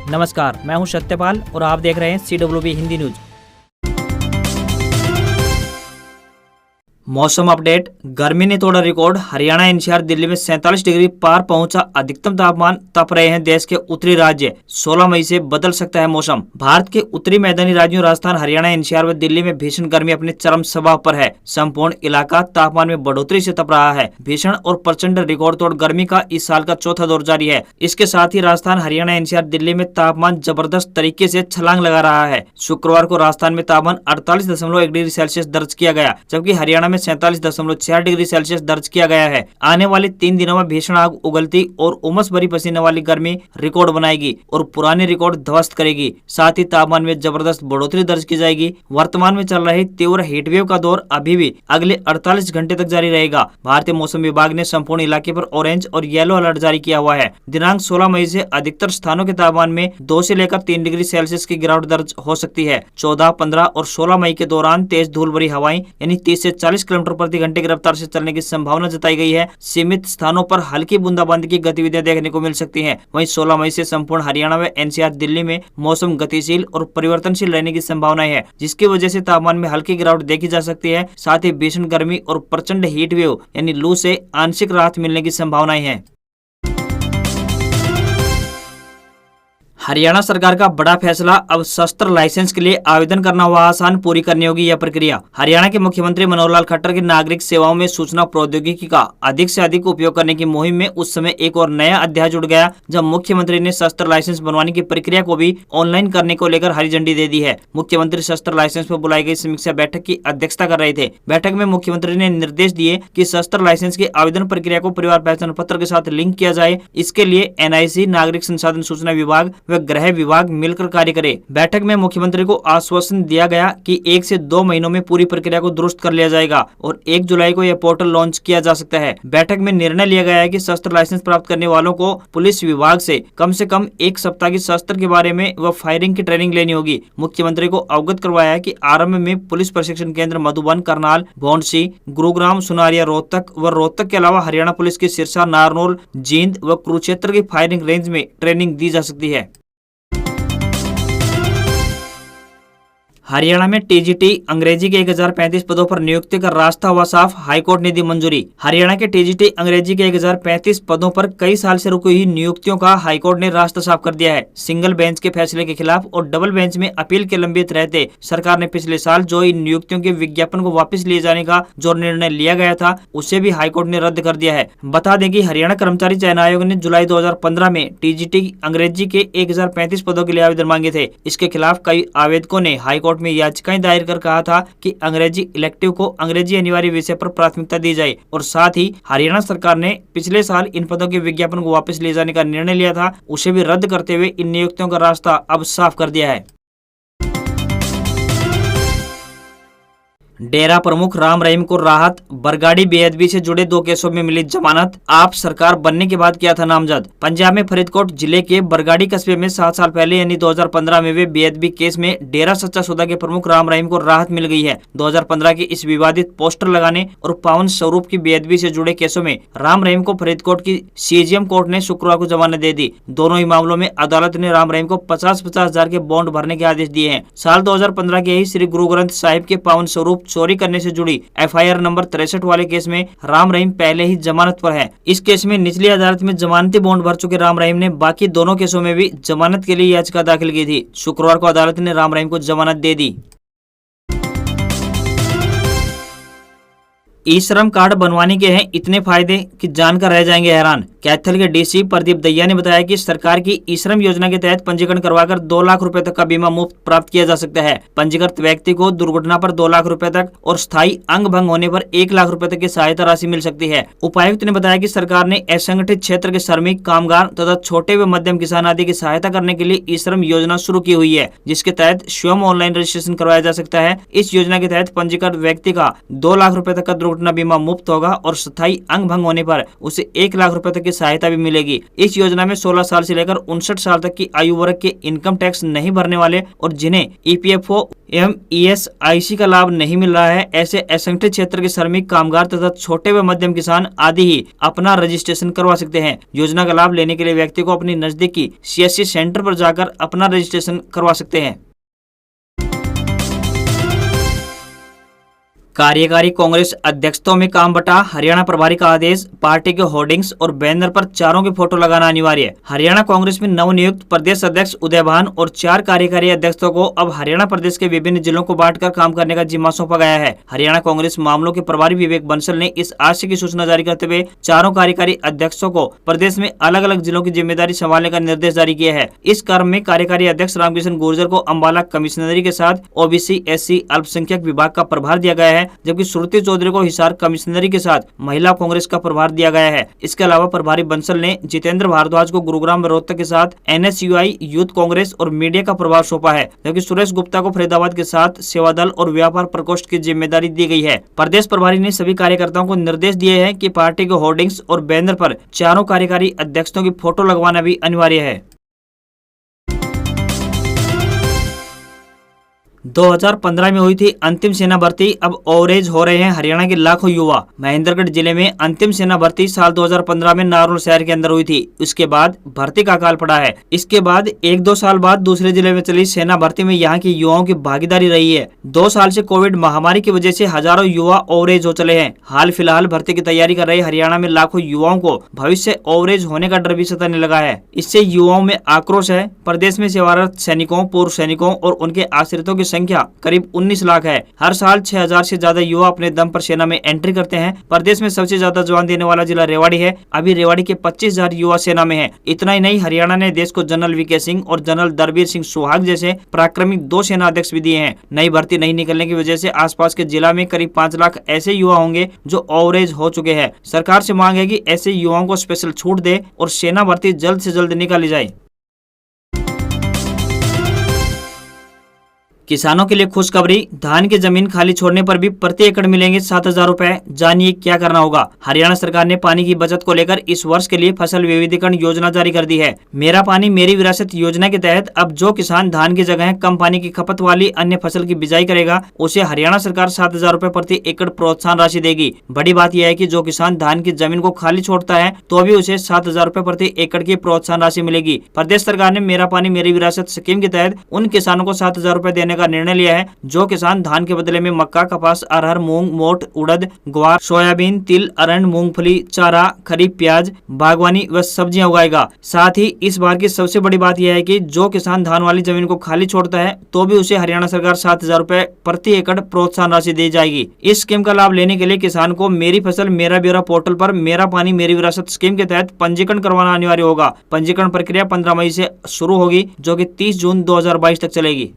नमस्कार, मैं हूं सत्यपाल और आप देख रहे हैं CWB हिंदी न्यूज। मौसम अपडेट। गर्मी ने तोड़ा रिकॉर्ड। हरियाणा, एनसीआर, दिल्ली में 47 डिग्री पार पहुंचा अधिकतम तापमान। तप रहे हैं देश के उत्तरी राज्य। 16 मई से बदल सकता है मौसम। भारत के उत्तरी मैदानी राज्यों राजस्थान, हरियाणा, एनसीआर व दिल्ली में भीषण गर्मी अपने चरम स्वभाव पर है। संपूर्ण इलाका तापमान में बढ़ोतरी से तप रहा है। भीषण और प्रचंड रिकॉर्ड तोड़ गर्मी का इस साल का चौथा दौर जारी है। इसके साथ ही राजस्थान, हरियाणा, एनसीआर, दिल्ली में तापमान जबरदस्त तरीके से छलांग लगा रहा है। शुक्रवार को राजस्थान में तापमान 48.1 डिग्री सेल्सियस दर्ज किया गया, जबकि हरियाणा में 47.4 डिग्री सेल्सियस दर्ज किया गया है। आने वाले 3 दिनों में भीषण आग उगलती और उमस भरी पसीने वाली गर्मी रिकॉर्ड बनाएगी और पुराने रिकॉर्ड ध्वस्त करेगी। साथ ही तापमान में जबरदस्त बढ़ोतरी दर्ज की जाएगी। वर्तमान में चल रही तीव्र हीटवेव का दौर अभी भी अगले 48 घंटे तक जारी रहेगा। भारतीय मौसम विभाग ने संपूर्ण इलाके पर ऑरेंज और येलो अलर्ट जारी किया हुआ है। दिनांक 16 मई से अधिकतर स्थानों के तापमान में 2 से लेकर 3 डिग्री सेल्सियस की गिरावट दर्ज हो सकती है। 14, 15 और 16 मई के दौरान तेज धूल भरी हवाएं यानी 30 से 40 किलोमीटर प्रति घंटे की रफ्तार से चलने की संभावना जताई गई है। सीमित स्थानों पर हल्की बूंदाबांदी की गतिविधियां देखने को मिल सकती हैं। वहीं 16 मई से संपूर्ण हरियाणा व एनसीआर, दिल्ली में मौसम गतिशील और परिवर्तनशील रहने की संभावना है, जिसकी वजह से तापमान में हल्की गिरावट देखी जा सकती है। साथ ही भीषण गर्मी और प्रचंड हीट वेव यानी लू से आंशिक राहत मिलने की संभावनाएं हैं। हरियाणा सरकार का बड़ा फैसला। अब शस्त्र लाइसेंस के लिए आवेदन करना हुआ आसान, पूरी करनी होगी यह प्रक्रिया। हरियाणा के मुख्यमंत्री मनोहर लाल खट्टर की नागरिक सेवाओं में सूचना प्रौद्योगिकी का अधिक से अधिक उपयोग करने की मुहिम में उस समय एक और नया अध्याय जुड़ गया, जब मुख्यमंत्री ने शस्त्र लाइसेंस बनवाने की प्रक्रिया को भी ऑनलाइन करने को लेकर हरी झंडी दे दी है। मुख्यमंत्री शस्त्र लाइसेंस पर बुलाई गई समीक्षा बैठक की अध्यक्षता कर रहे थे। बैठक में मुख्यमंत्री ने निर्देश दिए कि शस्त्र लाइसेंस की आवेदन प्रक्रिया को परिवार पहचान पत्र के साथ लिंक किया जाए। इसके लिए NIC, नागरिक संसाधन सूचना विभाग व गृह विभाग मिलकर कार्य करे। बैठक में मुख्यमंत्री को आश्वासन दिया गया कि 1 से 2 महीनों में पूरी प्रक्रिया को दुरुस्त कर लिया जाएगा और 1 जुलाई को यह पोर्टल लॉन्च किया जा सकता है। बैठक में निर्णय लिया गया है कि शस्त्र लाइसेंस प्राप्त करने वालों को पुलिस विभाग से कम 1 सप्ताह की शस्त्र के बारे में व फायरिंग की ट्रेनिंग लेनी होगी। मुख्यमंत्री को अवगत करवाया है कि आरंभ में पुलिस प्रशिक्षण केंद्र मधुबन, करनाल, भौंडसी, गुरुग्राम, सुनारिया, रोहतक व रोहतक के अलावा हरियाणा पुलिस की सिरसा, नारनौल, जींद व कुरुक्षेत्र की फायरिंग रेंज में ट्रेनिंग दी जा सकती है। हरियाणा में TGT अंग्रेजी के 1035 पदों पर नियुक्ति का रास्ता हुआ साफ। हाईकोर्ट ने दी मंजूरी। हरियाणा के TGT अंग्रेजी के 1035 पदों पर कई साल से रुकी हुई नियुक्तियों का हाईकोर्ट ने रास्ता साफ कर दिया है। सिंगल बेंच के फैसले के खिलाफ और डबल बेंच में अपील के लंबित रहते सरकार ने पिछले साल जो इन नियुक्तियों के विज्ञापन को वापस लिए जाने का जो निर्णय लिया गया था, उसे भी हाईकोर्ट ने रद्द कर दिया है। बता दें कि हरियाणा कर्मचारी चयन आयोग ने जुलाई 2015 में TGT अंग्रेजी के 1035 पदों के लिए आवेदन मांगे थे। इसके खिलाफ कई आवेदकों ने हाईकोर्ट में याचिकाएं दायर कर कहा था कि अंग्रेजी इलेक्टिव को अंग्रेजी अनिवार्य विषय पर प्राथमिकता दी जाए और साथ ही हरियाणा सरकार ने पिछले साल इन पदों के विज्ञापन को वापस ले जाने का निर्णय लिया था, उसे भी रद्द करते हुए इन नियुक्तियों का रास्ता अब साफ कर दिया है। डेरा प्रमुख राम रहीम को राहत। बरगाड़ी बेअदबी से जुड़े 2 केसों में मिली जमानत। आप सरकार बनने के बाद किया था नामजद। पंजाब में फरीदकोट जिले के बरगाड़ी कस्बे में 7 साल पहले यानी 2015 में हुए बेअदबी केस में डेरा सच्चा सौदा के प्रमुख राम रहीम को राहत मिल गई है। 2015 के इस विवादित पोस्टर लगाने और पावन स्वरूप की बेअदबी से जुड़े केसों में राम रहीम को फरीदकोट की CGM कोर्ट ने शुक्रवार को जमानत दे दी। दोनों ही मामलों में अदालत ने राम रहीम को 50-50 हजार के बॉन्ड भरने के आदेश दिए हैं। साल 2015 के ही श्री गुरु ग्रंथ साहिब के पावन स्वरूप चोरी करने से जुड़ी FIR नंबर 63 वाले केस में राम रहीम पहले ही जमानत पर है। इस केस में निचली अदालत में जमानती बॉन्ड भर चुके राम रहीम ने बाकी दोनों केसों में भी जमानत के लिए याचिका दाखिल की थी। शुक्रवार को अदालत ने राम रहीम को जमानत दे दी। ई-श्रम कार्ड बनवाने के हैं इतने फायदे कि जानकर रह जाएंगे हैरान। कैथल के DC प्रदीप दहिया ने बताया कि सरकार की ई-श्रम योजना के तहत पंजीकरण करवाकर 2 लाख रुपए तक का बीमा मुफ्त प्राप्त किया जा सकता है। पंजीकृत व्यक्ति को दुर्घटना पर 2 लाख रुपए तक और स्थायी अंग भंग होने पर 1 लाख रुपए तक की सहायता राशि मिल सकती है। उपायुक्त ने बताया कि सरकार ने असंगठित क्षेत्र के श्रमिक, कामगार तथा छोटे व मध्यम किसान आदि की सहायता करने के लिए ई-श्रम योजना शुरू की हुई है, जिसके तहत स्वयं ऑनलाइन रजिस्ट्रेशन करवाया जा सकता है। इस योजना के तहत पंजीकृत व्यक्ति का 2 लाख रुपए तक का दुर्घटना बीमा मुफ्त होगा और स्थायी अंग भंग होने पर उसे 1 लाख रुपए तक की सहायता भी मिलेगी। इस योजना में 16 साल से लेकर 59 साल तक की आयु वर्ग के इनकम टैक्स नहीं भरने वाले और जिन्हें EPFO एवं ESIC का लाभ नहीं मिल रहा है, ऐसे असंगठित क्षेत्र के श्रमिक, कामगार तथा छोटे व मध्यम किसान आदि ही अपना रजिस्ट्रेशन करवा सकते हैं। योजना का लाभ लेने के लिए व्यक्ति को अपनी नजदीकी CSC सेंटर पर जाकर अपना रजिस्ट्रेशन करवा सकते हैं। कार्यकारी कांग्रेस अध्यक्षों में काम बटा, हरियाणा प्रभारी का आदेश। पार्टी के होर्डिंग्स और बैनर पर चारों की फोटो लगाना अनिवार्य। हरियाणा कांग्रेस में नवनियुक्त प्रदेश अध्यक्ष उदय भान और 4 कार्यकारी अध्यक्षों को अब हरियाणा प्रदेश के विभिन्न जिलों को बांटकर काम करने का जिम्मा सौंपा गया है। हरियाणा कांग्रेस मामलों के प्रभारी विवेक बंसल ने इस आशय की सूचना जारी करते हुए चारों कार्यकारी अध्यक्षों को प्रदेश में अलग अलग जिलों की जिम्मेदारी संभालने का निर्देश जारी किया है। इस क्रम में कार्यकारी अध्यक्ष रामकिशन गुर्जर को अम्बाला कमिश्नरी के साथ OBC SC अल्पसंख्यक विभाग का प्रभार दिया गया है, जबकि श्रुति चौधरी को हिसार कमिश्नरी के साथ महिला कांग्रेस का प्रभार दिया गया है। इसके अलावा प्रभारी बंसल ने जितेंद्र भारद्वाज को गुरुग्राम व रोहतक के साथ NSUI यूथ कांग्रेस और मीडिया का प्रभार सौंपा है, जबकि सुरेश गुप्ता को फरीदाबाद के साथ सेवा दल और व्यापार प्रकोष्ठ की जिम्मेदारी दी गई है। प्रदेश प्रभारी ने सभी कार्यकर्ताओं को निर्देश दिए हैं कि पार्टी के होर्डिंग्स और बैनर पर चारों कार्यकारी अध्यक्षों की फोटो लगवाना भी अनिवार्य है। 2015 में हुई थी अंतिम सेना भर्ती, अब ओवरेज हो रहे हैं हरियाणा के लाखों युवा। महेंद्रगढ़ जिले में अंतिम सेना भर्ती साल 2015 में नारनौल शहर के अंदर हुई थी। उसके बाद भर्ती का अकाल पड़ा है। इसके बाद 1-2 साल बाद दूसरे जिले में चली सेना भर्ती में यहाँ के युवाओं की भागीदारी रही है। 2 साल से कोविड महामारी की वजह से हजारों युवा ओवरेज हो चले हैं। हाल फिलहाल भर्ती की तैयारी कर रहे हरियाणा में लाखों युवाओं को भविष्य ओवरेज होने का डर भी सताने लगा है। इससे युवाओं में आक्रोश है। प्रदेश में सेवारत सैनिकों, पूर्व सैनिकों और उनके आश्रितों की संख्या करीब 19 लाख है। हर साल 6000 से ज्यादा युवा अपने दम पर सेना में एंट्री करते हैं। प्रदेश में सबसे ज्यादा जवान देने वाला जिला रेवाड़ी है। अभी रेवाड़ी के 25,000 युवा सेना में है। इतना ही नहीं, हरियाणा ने देश को जनरल VK सिंह और जनरल दरबीर सिंह सुहाग जैसे पराक्रमी 2 सेना अध्यक्ष भी दिए हैं। नई भर्ती नहीं निकलने की वजह से आसपास के जिला में करीब 5 लाख ऐसे युवा होंगे जो ओवरेज हो चुके हैं। सरकार से मांग है कि ऐसे युवाओं को स्पेशल छूट दे और सेना भर्ती जल्द से जल्द निकाली जाए। किसानों के लिए खुशखबरी, धान की जमीन खाली छोड़ने पर भी प्रति एकड़ मिलेंगे 7,000 रुपए। जानिए क्या करना होगा। हरियाणा सरकार ने पानी की बचत को लेकर इस वर्ष के लिए फसल विविधीकरण योजना जारी कर दी है। मेरा पानी मेरी विरासत योजना के तहत अब जो किसान धान की जगह कम पानी की खपत वाली अन्य फसल की बिजाई करेगा, उसे हरियाणा सरकार 7,000 रुपए प्रति एकड़ प्रोत्साहन राशि देगी। बड़ी बात यह है कि जो किसान धान की जमीन को खाली छोड़ता है तो भी उसे 7,000 रुपए प्रति एकड़ की प्रोत्साहन राशि मिलेगी। प्रदेश सरकार ने मेरा पानी मेरी विरासत स्कीम के तहत उन किसानों को 7,000 रुपए देने का निर्णय लिया है जो किसान धान के बदले में मक्का, कपास, अरहर, मूंग, मोट, उड़द, ग्वार, सोयाबीन, तिल, अरंड, मूंगफली, चारा, खरीफ प्याज, बागवानी व सब्जियां उगाएगा। साथ ही इस बार की सबसे बड़ी बात यह है कि जो किसान धान वाली जमीन को खाली छोड़ता है तो भी उसे हरियाणा सरकार 7,000 रुपए प्रति एकड़ प्रोत्साहन राशि दी जाएगी। इस स्कीम का लाभ लेने के लिए किसान को मेरी फसल मेरा ब्यौरा पोर्टल पर मेरा पानी मेरी विरासत स्कीम के तहत पंजीकरण करवाना अनिवार्य होगा। पंजीकरण प्रक्रिया 15 मई से शुरू होगी जो कि 30 जून 2022 तक चलेगी।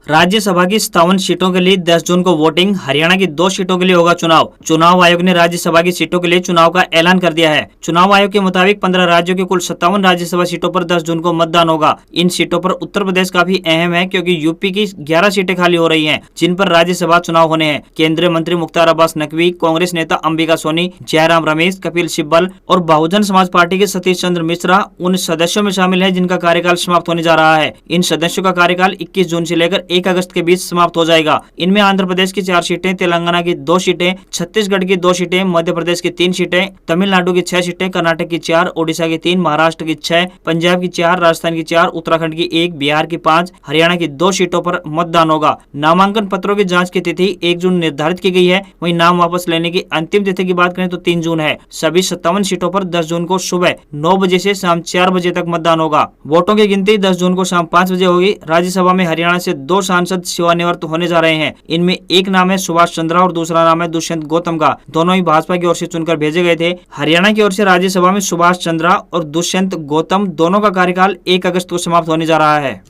राज्यसभा की 57 सीटों के लिए 10 जून को वोटिंग। हरियाणा की 2 सीटों के लिए होगा चुनाव। चुनाव आयोग ने राज्यसभा की सीटों के लिए चुनाव का ऐलान कर दिया है। चुनाव आयोग के मुताबिक 15 राज्यों की कुल 57 राज्यसभा सीटों पर 10 जून को मतदान होगा। इन सीटों पर उत्तर प्रदेश काफी अहम है क्योंकि यूपी की 11 सीटें खाली हो रही हैं जिन पर राज्यसभा चुनाव होने हैं। केंद्रीय मंत्री मुख्तार अब्बास नकवी, कांग्रेस नेता अंबिका सोनी, जयराम रमेश, कपिल सिब्बल और बहुजन समाज पार्टी के सतीश चंद्र मिश्रा उन सदस्यों में शामिल है जिनका कार्यकाल समाप्त होने जा रहा है। इन सदस्यों का कार्यकाल 21 जून से लेकर 1 अगस्त के बीच समाप्त हो जाएगा। इनमें आंध्र प्रदेश की 4 सीटें, तेलंगाना की 2 सीटें, छत्तीसगढ़ की 2 सीटें, मध्य प्रदेश की 3 सीटें, तमिलनाडु की 6 सीटें, कर्नाटक की 4, ओडिशा की 3, महाराष्ट्र की 6, पंजाब की 4, राजस्थान की 4, उत्तराखंड की 1, बिहार की 5, हरियाणा की 2 सीटों पर मतदान होगा। नामांकन पत्रों की जांच की तिथि 1 जून निर्धारित की गई है। वहीं नाम वापस लेने की अंतिम तिथि की बात करें तो 3 जून है। सभी 57 सीटों पर 10 जून को सुबह 9 बजे से शाम 4 बजे तक मतदान होगा। वोटों की गिनती 10 जून को शाम 5 बजे होगी। राज्यसभा में हरियाणा से 2 सांसद सेवानिवृत्त होने जा रहे हैं। इनमें एक नाम है सुभाष चंद्रा और दूसरा नाम है दुष्यंत गौतम का। दोनों ही भाजपा की ओर से चुनकर भेजे गए थे। हरियाणा की ओर से राज्यसभा में सुभाष चंद्रा और दुष्यंत गौतम दोनों का कार्यकाल 1 अगस्त को समाप्त होने जा रहा है।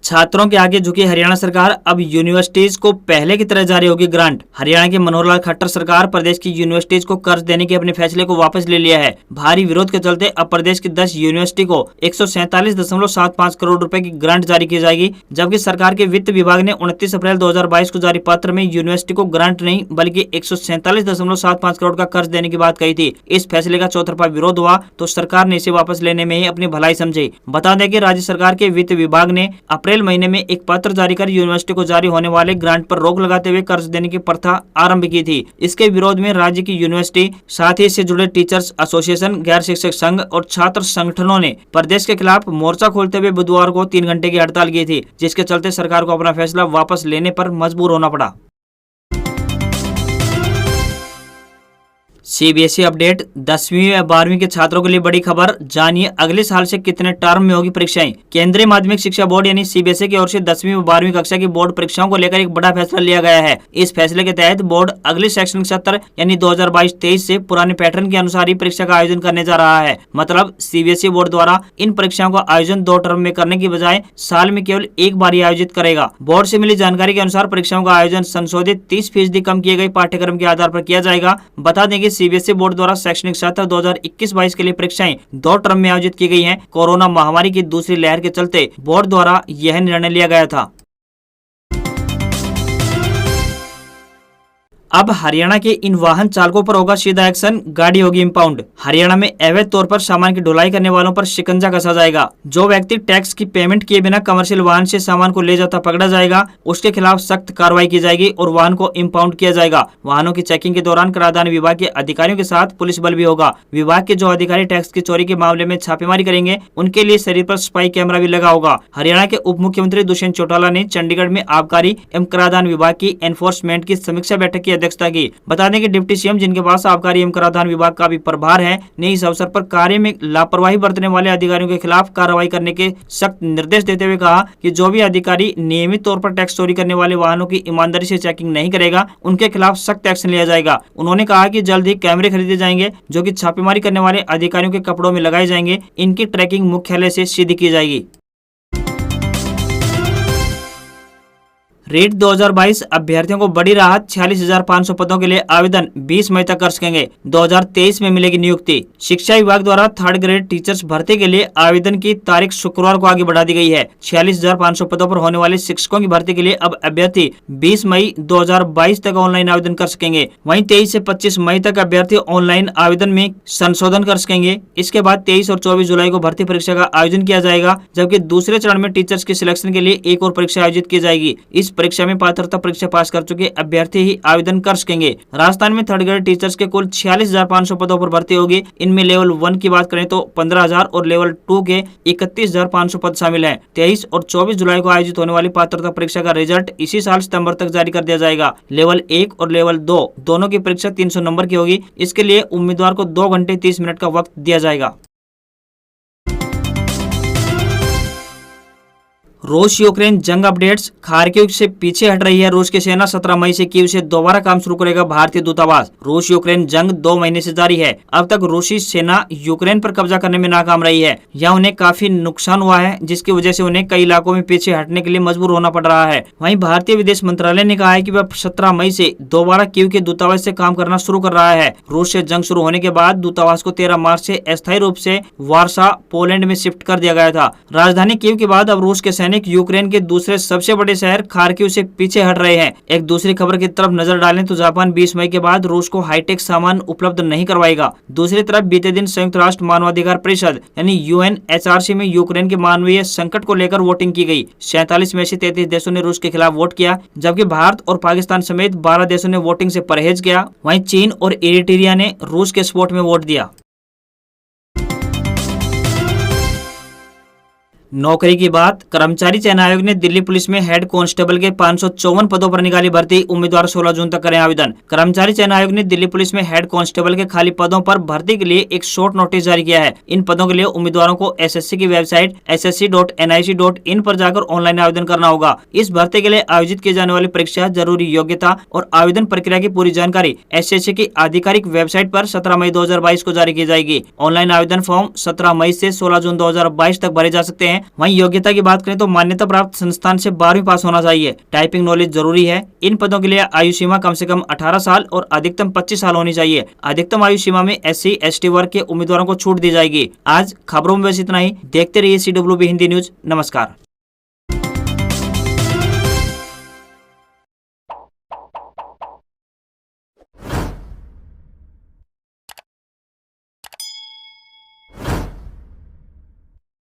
छात्रों के आगे झुकी हरियाणा सरकार, अब यूनिवर्सिटीज को पहले की तरह जारी होगी ग्रांट। हरियाणा की मनोहर लाल खट्टर सरकार प्रदेश की यूनिवर्सिटीज को कर्ज देने के अपने फैसले को वापस ले लिया है। भारी विरोध के चलते अब प्रदेश की 10 यूनिवर्सिटी को 147.75 करोड़ रुपए की ग्रांट जारी की जाएगी, जबकि सरकार के वित्त विभाग ने 29 अप्रैल 2022 को जारी पत्र में यूनिवर्सिटी को ग्रांट नहीं बल्कि 147.75 करोड़ का कर्ज देने की बात कही थी। इस फैसले का चौतरफा विरोध हुआ तो सरकार ने इसे वापस लेने में ही अपनी भलाई समझी। बता दें कि राज्य सरकार के वित्त विभाग ने अप्रैल महीने में एक पत्र जारी कर यूनिवर्सिटी को जारी होने वाले ग्रांट पर रोक लगाते हुए कर्ज देने की प्रथा आरंभ की थी। इसके विरोध में राज्य की यूनिवर्सिटी, साथ ही इससे जुड़े टीचर्स एसोसिएशन, गैर शिक्षक संघ और छात्र संगठनों ने प्रदेश के खिलाफ मोर्चा खोलते हुए बुधवार को 3 घंटे की हड़ताल की थी, जिसके चलते सरकार को अपना फैसला वापस लेने पर मजबूर होना पड़ा। सीबीएसई अपडेट, 10वीं व 12वीं के छात्रों के लिए बड़ी खबर, जानिए अगले साल से कितने टर्म में होगी परीक्षाएं। केंद्रीय माध्यमिक शिक्षा बोर्ड यानी सीबीएसई की ओर से 10वीं व 12वीं कक्षा की बोर्ड परीक्षाओं को लेकर एक बड़ा फैसला लिया गया है। इस फैसले के तहत बोर्ड अगले शैक्षणिक सत्र यानी 2022-23 से पुराने पैटर्न के अनुसार ही परीक्षा का आयोजन करने जा रहा है। मतलब सीबीएसई बोर्ड द्वारा इन परीक्षाओं का आयोजन 2 टर्म में करने की बजाय साल में केवल एक बार ही आयोजित करेगा। बोर्ड से मिली जानकारी के अनुसार परीक्षाओं का आयोजन संशोधित 30% कम किए गए पाठ्यक्रम के आधार पर किया जाएगा। बता दें कि सीबीएसई बोर्ड द्वारा शैक्षणिक सत्र 2021-22 के लिए परीक्षाएं 2 टर्म में आयोजित की गई हैं। कोरोना महामारी की दूसरी लहर के चलते बोर्ड द्वारा यह निर्णय लिया गया था। अब हरियाणा के इन वाहन चालकों पर होगा सीधा एक्शन, गाड़ी होगी इम्पाउंड। हरियाणा में अवैध तौर पर सामान की ढुलाई करने वालों पर शिकंजा कसा जाएगा। जो व्यक्ति टैक्स की पेमेंट किए बिना कमर्शियल वाहन से सामान को ले जाता पकड़ा जाएगा, उसके खिलाफ सख्त कार्रवाई की जाएगी और वाहन को इम्पाउंड किया जाएगा। वाहनों की चेकिंग के दौरान कराधान विभाग के अधिकारियों के साथ पुलिस बल भी होगा। विभाग के जो अधिकारी टैक्स की चोरी के मामले में छापेमारी करेंगे, उनके लिए शरीर पर स्पाई कैमरा भी लगा होगा। हरियाणा के उप मुख्यमंत्री दुष्यंत चौटाला ने चंडीगढ़ में आबकारी एवं कराधान विभाग की एनफोर्समेंट की समीक्षा बैठक की अध्यक्षता की। बता दें कि डिप्टी सीएम, जिनके पास आबकारी एवं कराधान विभाग का भी प्रभार है, ने इस अवसर पर कार्य में लापरवाही बरतने वाले अधिकारियों के खिलाफ कार्रवाई करने के सख्त निर्देश देते हुए कहा कि जो भी अधिकारी नियमित तौर पर टैक्स चोरी करने वाले वाहनों की ईमानदारी से चेकिंग नहीं करेगा, उनके खिलाफ सख्त एक्शन लिया जाएगा। उन्होंने कहा कि जल्द ही कैमरे खरीदे जाएंगे जो कि छापेमारी करने वाले अधिकारियों के कपड़ों में लगाए जाएंगे। इनकी ट्रैकिंग मुख्यालय से सीधी की जाएगी। रीट 2022 अभ्यर्थियों को बड़ी राहत, 46,500 पदों के लिए आवेदन 20 मई तक कर सकेंगे। 2023 में मिलेगी नियुक्ति। शिक्षा विभाग द्वारा 3rd ग्रेड टीचर्स भर्ती के लिए आवेदन की तारीख शुक्रवार को आगे बढ़ा दी गई है। 46,500 पदों पर होने वाले शिक्षकों की भर्ती के लिए अब अभ्यर्थी 20 मई 2022 तक ऑनलाइन आवेदन कर सकेंगे। वहीं 23 से 25 मई तक अभ्यर्थी ऑनलाइन आवेदन में संशोधन कर सकेंगे। इसके बाद 23 और 24 जुलाई को भर्ती परीक्षा का आयोजन किया जाएगा, जबकि दूसरे चरण में टीचर्स के सिलेक्शन के लिए एक और परीक्षा आयोजित की जाएगी। इस परीक्षा में पात्रता परीक्षा पास कर चुके अभ्यर्थी ही आवेदन कर सकेंगे। राजस्थान में 3rd ग्रेड टीचर्स के कुल 46,500 पदों पर भर्ती होगी। इनमें लेवल 1 की बात करें तो 15,000 और लेवल 2 के 31,500 पद शामिल हैं। 23 और 24 जुलाई को आयोजित होने वाली पात्रता परीक्षा का रिजल्ट इसी साल सितंबर तक जारी कर दिया जाएगा। लेवल 1 और लेवल 2 दोनों की परीक्षा 300 नंबर की होगी। इसके लिए उम्मीदवार को 2 घंटे 30 मिनट का वक्त दिया जाएगा। रूस यूक्रेन जंग अपडेट्स, खार्किव से पीछे हट रही है रूस की सेना। 17 मई से कीव से दोबारा काम शुरू करेगा भारतीय दूतावास। रूस यूक्रेन जंग 2 महीने से जारी है। अब तक रूसी सेना यूक्रेन पर कब्जा करने में नाकाम रही है। यहाँ उन्हें काफी नुकसान हुआ है, जिसकी वजह से उन्हें कई इलाकों में पीछे हटने के लिए मजबूर होना पड़ रहा है। वहीं भारतीय विदेश मंत्रालय ने कहा है कि वह 17 मई से दोबारा कीव के दूतावास से काम करना शुरू कर रहा है। रूस से जंग शुरू होने के बाद दूतावास को 13 मार्च से अस्थायी रूप से वार्सा, पोलैंड में शिफ्ट कर दिया गया था। राजधानी कीव के बाद अब रूस के सैनिक यूक्रेन के दूसरे सबसे बड़े शहर खार्किव से पीछे हट रहे हैं। एक दूसरी खबर की तरफ नजर डालें तो जापान 20 मई के बाद रूस को हाईटेक सामान उपलब्ध नहीं करवाएगा। दूसरी तरफ बीते दिन संयुक्त राष्ट्र मानवाधिकार परिषद यानी UNHRC में यूक्रेन के मानवीय संकट को लेकर वोटिंग की गई। 47 में से 33 देशों ने रूस के खिलाफ वोट किया, जबकि भारत और पाकिस्तान समेत 12 देशों ने वोटिंग से परहेज किया। वहीं चीन और इरिट्रिया ने रूस के सपोर्ट में वोट दिया। नौकरी की बात, कर्मचारी चयन आयोग ने दिल्ली पुलिस में हेड कांस्टेबल के 554 पदों पर निकाली भर्ती। उम्मीदवार 16 जून तक करें आवेदन। कर्मचारी चयन आयोग ने दिल्ली पुलिस में हेड कांस्टेबल के खाली पदों पर भर्ती के लिए एक शॉर्ट नोटिस जारी किया है। इन पदों के लिए उम्मीदवारों को SSC की वेबसाइट ssc.nic.in पर जाकर ऑनलाइन आवेदन करना होगा। इस भर्ती के लिए आयोजित की जाने वाली परीक्षा, जरूरी योग्यता और आवेदन प्रक्रिया की पूरी जानकारी SSC की आधिकारिक वेबसाइट पर 17 मई 2022 को जारी की जाएगी। ऑनलाइन आवेदन फॉर्म 17 मई से 16 जून 2022 तक भरे जा सकते हैं। वहीं योग्यता की बात करें तो मान्यता प्राप्त संस्थान से 12वीं पास होना चाहिए। टाइपिंग नॉलेज जरूरी है। इन पदों के लिए आयु सीमा कम से कम 18 साल और अधिकतम 25 साल होनी चाहिए। अधिकतम आयु सीमा में SC ST वर्ग के उम्मीदवारों को छूट दी जाएगी। आज खबरों में बस इतना ही। देखते रहिए CWB हिंदी न्यूज। नमस्कार।